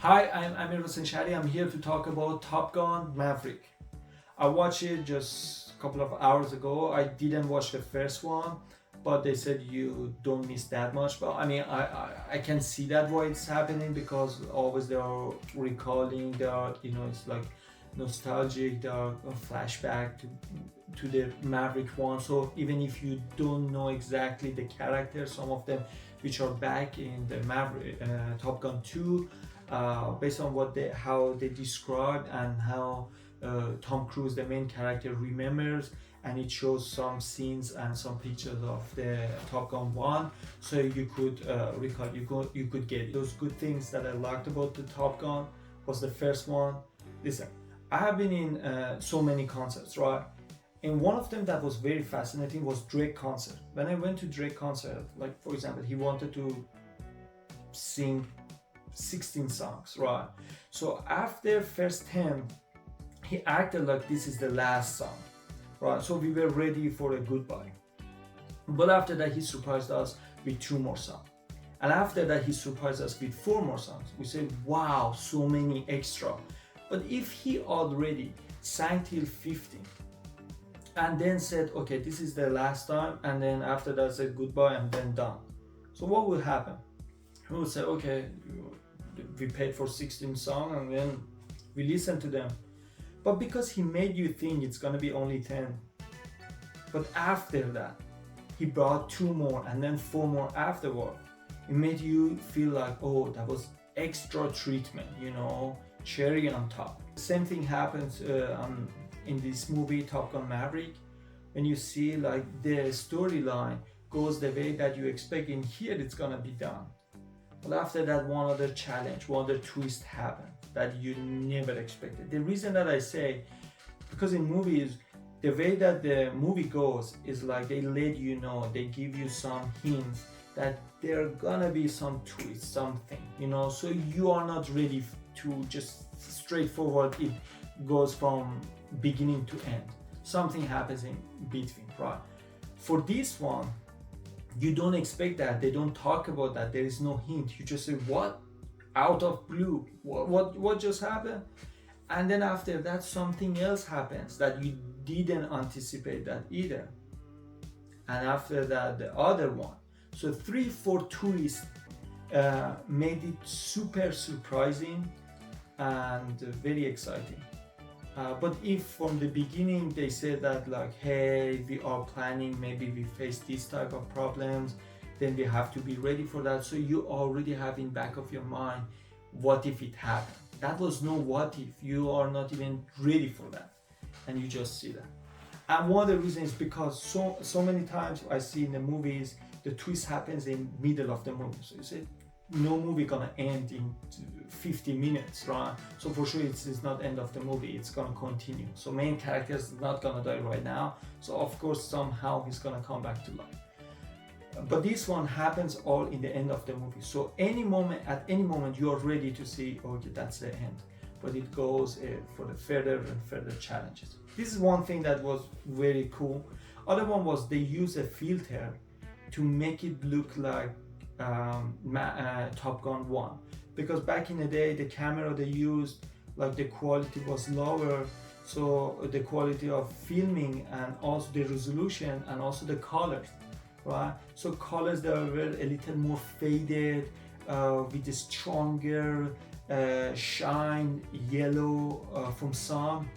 Hi, I'm Amirhossein Shahri. I'm here to talk about Top Gun Maverick. I watched it just a couple of hours ago. I didn't watch the first one, but they said you don't miss that much. But I mean, I can see that why it's happening because always they are recalling, they are, it's like nostalgic, they are a flashback to the Maverick one. So even if you don't know exactly the characters, some of them which are back in the Maverick Top Gun 2, based on how they described and how Tom Cruise, the main character, remembers, and it shows some scenes and some pictures of the Top Gun 1, so you could recall, you could get those good things that I liked about the Top Gun was the first one. Listen, I have been in so many concerts, right? And one of them that was very fascinating was Drake concert. When I went to Drake concert, like for example, he wanted to sing 16 songs, right? So after first 10, he acted like this is the last song, right? So we were ready for a goodbye. But after that, he surprised us with 2 more songs. And after that, he surprised us with 4 more songs. We said, wow, so many extra. But if he already sang till 15 and then said, okay, this is the last time, and then after that said goodbye and then done. So what would happen? He would say, okay, we paid for 16 songs and then we listened to them. But because he made you think it's gonna be only 10, but after that, he brought 2 more and then 4 more afterward. It made you feel like, oh, that was extra treatment, cherry on top. The same thing happens in this movie, Top Gun Maverick. When you see like the storyline goes the way that you expect, in here it's gonna be done. But after that, one other challenge, one other twist happened that you never expected. The reason that I say, because in movies, the way that the movie goes is like they let you know, they give you some hints that there gonna be some twist, something, so you are not ready to just straightforward, it goes from beginning to end. Something happens in between, right? For this one, you don't expect that. They don't talk about that. There is no hint. You just say, what? Out of blue. What just happened? And then after that, something else happens that you didn't anticipate that either. And after that, the other one. So 3, 4 twists made it super surprising and very exciting. But if from the beginning they said that like, hey, we are planning, maybe we face this type of problems, then we have to be ready for that. So you already have in back of your mind, what if it happened? That was no what if. You are not even ready for that, and you just see that. And one of the reasons is because so many times I see in the movies the twist happens in middle of the movie. So you say, no movie gonna end in 50 minutes, right? So for sure it's not end of the movie, it's gonna continue. So main character is not gonna die right now, so of course somehow he's gonna come back to life. But this one happens all in the end of the movie. So at any moment you are ready to see, okay, that's the end. But it goes for the further and further challenges. This is one thing that was very cool. Other one was they use a filter to make it look like Top Gun 1, because back in the day the camera they used, like the quality was lower, so the quality of filming and also the resolution and also the colors, right? So colors that were a little more faded with a stronger shine, yellow from sun.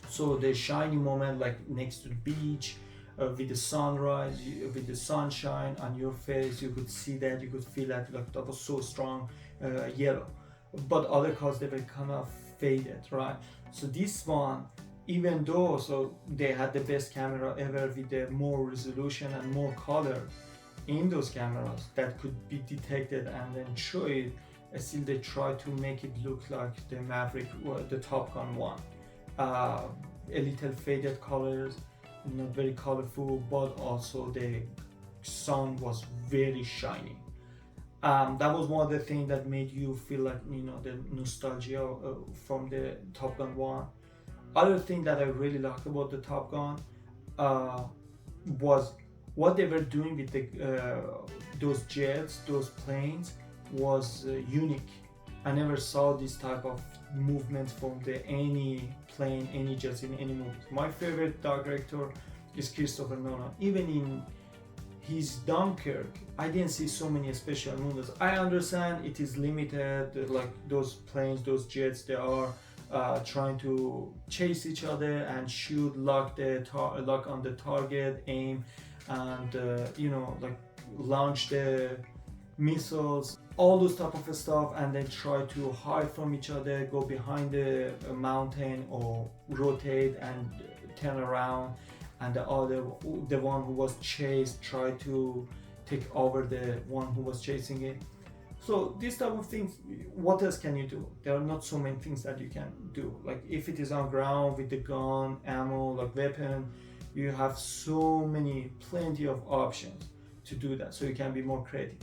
So the shiny moment like next to the beach, with the sunrise, with the sunshine on your face, you could see that, you could feel that, like that was so strong yellow. But other colors, they were kind of faded, right? So this one, even though so they had the best camera ever with the more resolution and more color in those cameras that could be detected and then show it, still they try to make it look like the Maverick, the Top Gun 1. A little faded colors, not very colorful, but also the sun was very shiny. That was one of the things that made you feel like, the nostalgia from the Top Gun 1. Other thing that I really liked about the Top Gun was what they were doing with those jets, those planes was unique. I never saw this type of movement from any plane, any jets in any movie. My favorite director is Christopher Nolan. Even in his Dunkirk, I didn't see so many special movements. I understand it is limited, like those planes, those jets, they are trying to chase each other and shoot, lock on the target, aim, and like launch the missiles, all those type of stuff, and then try to hide from each other, go behind the mountain or rotate and turn around, and the one who was chased try to take over the one who was chasing it. So these type of things, what else can you do? There are not so many things that you can do. Like if it is on ground with the gun, ammo, like weapon, you have plenty of options to do that, so you can be more creative.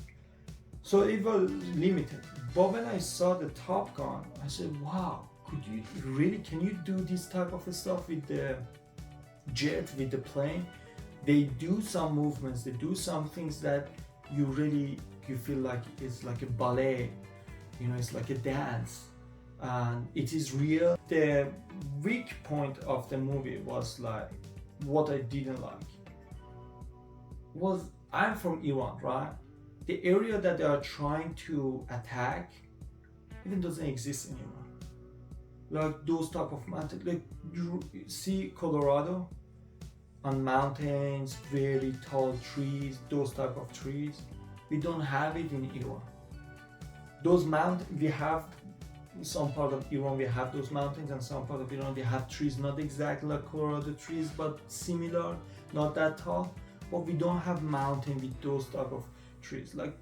So it was limited. But when I saw the Top Gun, I said, wow, can you do this type of stuff with the jet, with the plane? They do some movements, they do some things that you feel like it's like a ballet, it's like a dance, and it is real. The weak point of the movie was like, what I didn't like was, I'm from Iran, right? The area that they are trying to attack even doesn't exist in Iran. Like those type of mountains, like you see Colorado, on mountains, very tall trees, those type of trees. We don't have it in Iran. Those mountains, we have some part of Iran, we have those mountains, and some part of Iran we have trees, not exactly like Colorado trees, but similar, not that tall. But we don't have mountain with those type of trees. Like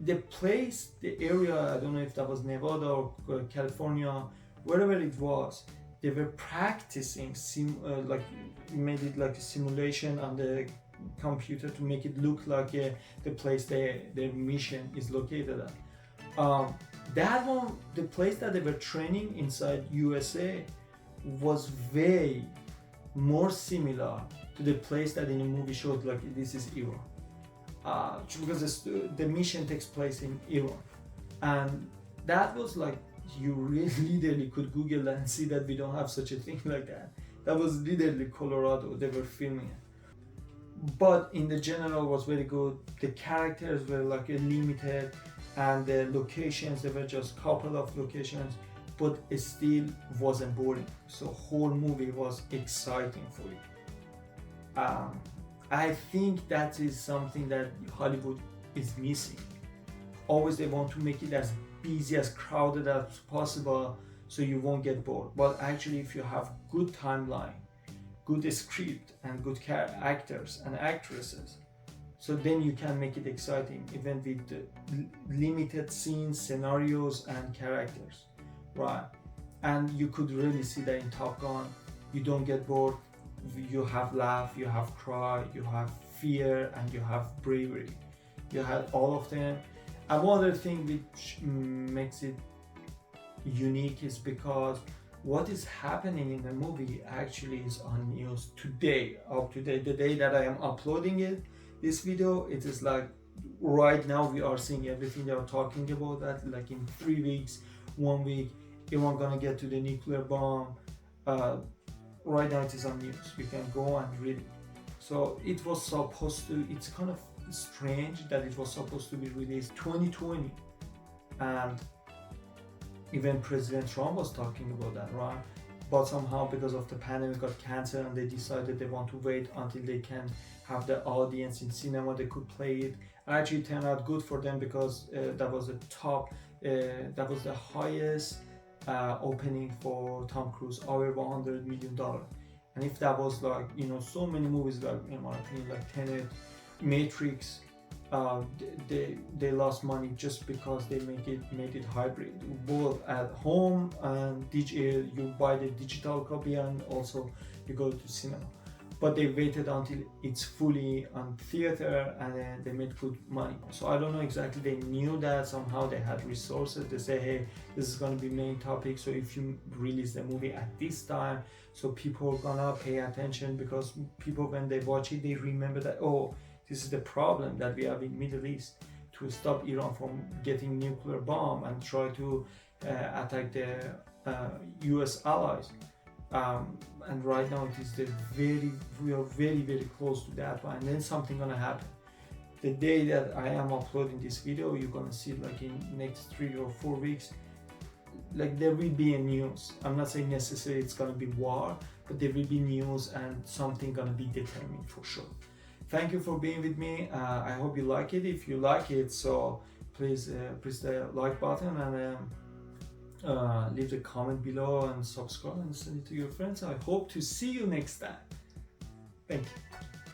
the area, I don't know if that was Nevada or California, wherever it was, they were practicing made it like a simulation on the computer to make it look like the place their mission is located at. That one, the place that they were training inside USA, was way more similar to the place that in the movie showed like this is Iran. Because the mission takes place in Iran, and that was like, you literally could Google that and see that we don't have such a thing like that. That was literally Colorado, they were filming it. But in the general was very good. The characters were like limited, and the locations, there were just couple of locations, but it still wasn't boring. So whole movie was exciting for you. I think that is something that Hollywood is missing. Always they want to make it as busy, as crowded as possible, so you won't get bored. But actually, if you have good timeline, good script, and good actors and actresses, so then you can make it exciting, even with the limited scenes, scenarios, and characters, right? And you could really see that in Top Gun. You don't get bored. You have laugh, you have cry, you have fear, and you have bravery. You have all of them. And one other thing which makes it unique is because what is happening in the movie actually is on news today, the day that I am uploading this video. It is like right now we are seeing everything they are talking about, that like in 3 weeks, 1 week, Iran gonna get to the nuclear bomb. Right now it is on news, you can go and read it. So it was supposed to, it's kind of strange that it was supposed to be released 2020, and even President Trump was talking about that, right? But somehow because of the pandemic got cancelled, and they decided they want to wait until they can have the audience in cinema, they could play it. Actually it turned out good for them, because that was that was the highest opening for Tom Cruise, over $100 million. And if that was like, so many movies, like in my opinion, like Tenet, Matrix, they lost money just because they made it hybrid, both at home and you buy the digital copy and also you go to cinema. But they waited until it's fully on theater, and then they made good money. So I don't know exactly, they knew that somehow they had resources. They say, hey, this is going to be main topic, so if you release the movie at this time, so people are gonna pay attention, because people when they watch it, they remember that, oh, this is the problem that we have in Middle East. to stop Iran from getting nuclear bomb and try to attack the US allies. And right now it is we are very close to that one, and then something gonna happen. The day that I am uploading this video, you're gonna see like in next 3 or 4 weeks, like there will be a news. I'm not saying necessarily it's gonna be war, but there will be news and something gonna be determined for sure. Thank you for being with me. I hope you like it. If you like it, so please press the like button and leave a comment below and subscribe and send it to your friends. I hope to see you next time. Thank you.